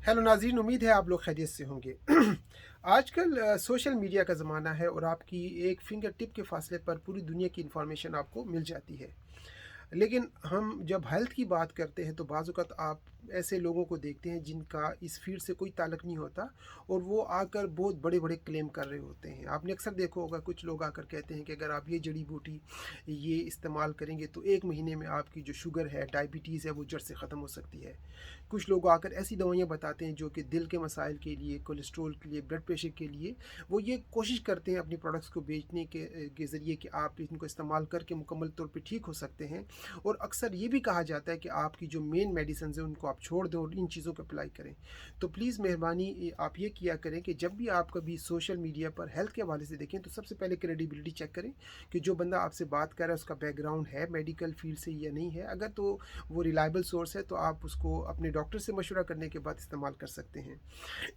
Hello नाज़रीन, उम्मीद है आप लोग खैरियत से होंगे। आजकल सोशल मीडिया का ज़माना है और आपकी एक फिंगर टिप के फासले पर पूरी दुनिया की इन्फॉर्मेशन आपको मिल जाती है। लेकिन हम जब हेल्थ की बात करते हैं तो बाज़ औक़ात आप ऐसे लोगों को देखते हैं जिनका इस फ़ील्ड से कोई ताल्लुक़ नहीं होता और वो आकर बहुत बड़े-बड़े क्लेम कर रहे होते हैं। आपने अक्सर देखा होगा, कुछ लोग आकर कहते हैं कि अगर आप ये जड़ी-बूटी ये इस्तेमाल करेंगे तो 1 महीने में आपकी जो शुगर है, डायबिटीज़ है, वो जड़ से ख़त्म हो सकती है। कुछ लोग आकर ऐसी दवाइयाँ बताते हैं जो कि दिल के मसाइल के लिए, कोलेस्ट्रॉल के लिए, ब्लड प्रेशर के लिए, वो ये कोशिश करते हैं अपनी प्रोडक्ट्स को बेचने के ज़रिए कि आप इनको इस्तेमाल करके मुकम्मल तौर पे ठीक हो सकते हैं। और अक्सर ये भी कहा जाता है कि आपकी जो मेन मेडिसिन्स हैं उनको आप छोड़ दें और इन चीज़ों को अप्लाई करें। तो प्लीज़ मेहरबानी आप ये किया करें कि जब भी आप कभी सोशल मीडिया पर हेल्थ के हवाले से देखें तो सबसे पहले क्रेडिबिलिटी चेक करें कि जो बंदा आपसे बात कर रहा है उसका बैकग्राउंड है मेडिकल फील्ड से या नहीं है। अगर तो वो रिलायबल सोर्स है तो आप उसको अपने डॉक्टर से मशवरा करने के बाद इस्तेमाल कर सकते हैं।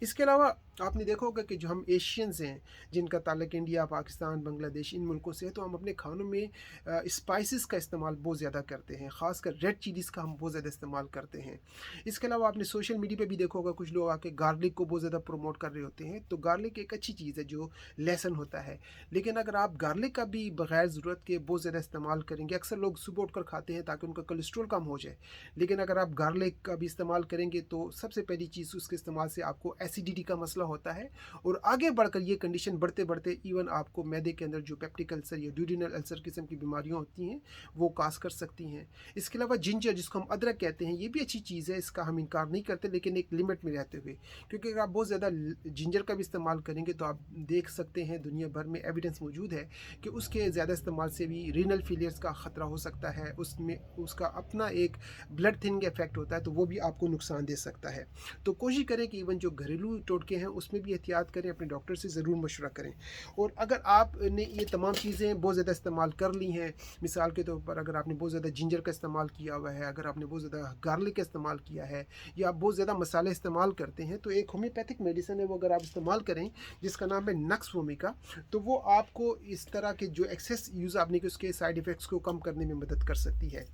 इसके अलावा आपने देखा होगा कि जो हम एशियंस हैं जिनका ताल्लुक इंडिया, पाकिस्तान, बांग्लादेश इन मुल्कों से है, तो हम अपने खानों में स्पाइसेस का इस्तेमाल बहुत ज़्यादा करते हैं, ख़ासकर रेड चिलीज़ का हम बहुत ज़्यादा इस्तेमाल करते हैं। इसके अलावा आपने सोशल मीडिया पे भी देखा होगा, कुछ लोग आके गार्लिक को बहुत ज़्यादा प्रमोट कर रहे होते हैं। तो गार्लिक एक अच्छी चीज़ है जो लहसुन होता है, लेकिन अगर आप गार्लिक का भी बगैर ज़रूरत के बहुत ज़्यादा इस्तेमाल करेंगे, अक्सर लोग सुबह उठकर खाते हैं ताकि उनका कोलेस्ट्रॉल कम हो जाए, लेकिन अगर आप गार्लिक का भी इस्तेमाल करेंगे तो सबसे पहली चीज़ उसके इस्तेमाल से आपको एसिडिटी का मसला होता है और आगे बढ़कर ये कंडीशन बढ़ते-बढ़ते इवन आपको मैदे के अंदर जो पेप्टिक अल्सर या ड्यूडेनल अल्सर किस्म की बीमारियाँ होती हैं, वो काज़ कर सकती हैं। इसके अलावा जिंजर, जिसको हम अदरक कहते हैं, ये भी अच्छी चीज़ है, इसका हम इनकार नहीं करते, लेकिन एक लिमिट में रहते हुए, क्योंकि अगर आप बहुत ज़्यादा जिंजर का भी इस्तेमाल करेंगे तो आप देख सकते हैं दुनिया भर में एविडेंस मौजूद है कि उसके ज़्यादा इस्तेमाल से भी रीनल फेलियर्स का ख़तरा हो सकता है, उसमें उसका अपना एक ब्लड थिनिंग इफेक्ट होता है, तो वो भी आपको नुकसान दे सकता है। तो कोशिश करें कि इवन जो घरेलू टोटके हैं उसमें भी एहतियात करें, अपने डॉक्टर से ज़रूर मशवरा करें। और अगर आपने ये तमाम चीज़ें बहुत ज़्यादा इस्तेमाल कर ली हैं, मिसाल के तौर पर अगर आपने बहुत ज़्यादा जिंजर का इस्तेमाल किया हुआ है, अगर आपने बहुत ज़्यादा गार्लिक का इस्तेमाल किया है या आप बहुत ज़्यादा मसाले इस्तेमाल करते हैं, तो एक होम्योपैथिक मेडिसिन है, वो अगर आप इस्तेमाल करें जिसका नाम है नक्स वोमिका, तो वो आपको इस तरह के जो एक्सेस यूज़ आपने के उसके साइड इफ़ेक्ट्स को कम करने में मदद कर सकती है।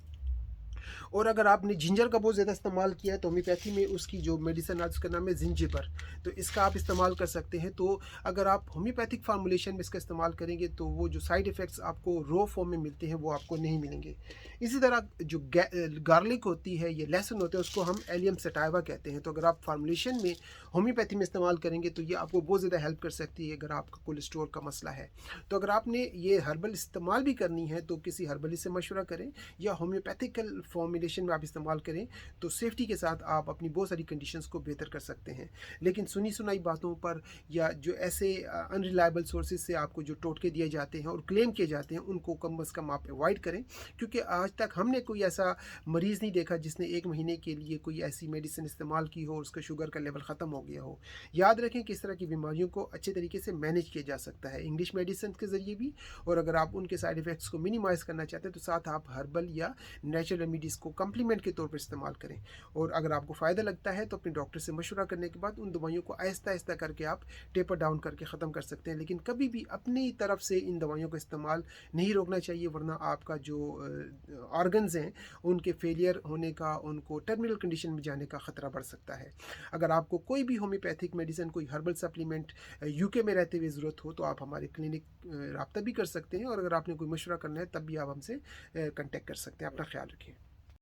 और अगर आपने जिंजर का बहुत ज़्यादा इस्तेमाल किया है तो होम्योपैथी में उसकी जो मेडिसिन है उसका नाम है जिंजिबर, तो इसका आप इस्तेमाल कर सकते हैं। तो अगर आप होम्योपैथिक फार्मूलेशन में इसका इस्तेमाल करेंगे तो वो जो साइड इफ़ेक्ट्स आपको रॉ फॉर्म में मिलते हैं वो आपको नहीं मिलेंगे। इसी तरह जो गार्लिक होती है, ये लहसुन होते हैं, उसको हम एलियम सटाइवा कहते हैं। तो अगर आप फार्मूलेशन में होम्योपैथी में इस्तेमाल करेंगे तो ये आपको बहुत ज़्यादा हेल्प कर सकती है अगर आपका कोलेस्ट्रॉल का मसला है। तो अगर आपने ये हर्बल इस्तेमाल भी करनी है तो किसी हर्बलिस्ट से मशवरा करें या होम्योपैथिकल फॉर्मुलेशन में आप इस्तेमाल करें, तो सेफ्टी के साथ आप अपनी बहुत सारी कंडीशंस को बेहतर कर सकते हैं। लेकिन सुनी सुनाई बातों पर या जो ऐसे अनरिलायबल सोर्सेज से आपको जो टोटके दिए जाते हैं और क्लेम किए जाते हैं, उनको कम अज़ कम आप अवॉइड करें, क्योंकि आज तक हमने कोई ऐसा मरीज़ नहीं देखा जिसने 1 महीने के लिए कोई ऐसी मेडिसिन इस्तेमाल की हो और उसका शुगर का लेवल ख़त्म हो गया हो। याद रखें कि इस तरह की बीमारियों को अच्छे तरीके से मैनेज किया जा सकता है इंग्लिश मेडिसिन के ज़रिए भी, और अगर आप उनके साइड इफ़ेक्ट्स को मिनिमाइज़ करना चाहते हैं तो साथ आप हर्बल या नेचुरल रेमेडीज़ को कम्प्लीमेंट के तौर पर इस्तेमाल करें। और अगर आपको फ़ायदा लगता है तो अपने डॉक्टर से मशवरा करने के बाद उन दवाइयों को आहिस्ता आहिस्ता करके आप टेपर डाउन करके ख़त्म कर सकते हैं। लेकिन कभी भी अपनी तरफ से इन दवाइयों का इस्तेमाल नहीं रोकना चाहिए, वरना आपका जो ऑर्गन्स हैं उनके फेलियर होने का, उनको टर्मिनल कंडीशन में जाने का ख़तरा बढ़ सकता है। अगर आपको कोई भी होम्योपैथिक मेडिसिन, कोई हर्बल सप्लीमेंट यूके में रहते हुए ज़रूरत हो तो आप हमारे क्लिनिक रब्ता भी कर सकते हैं, और अगर आपने कोई मशवरा करना है तब भी आप हमसे कांटेक्ट कर सकते हैं। अपना ख्याल रखिए।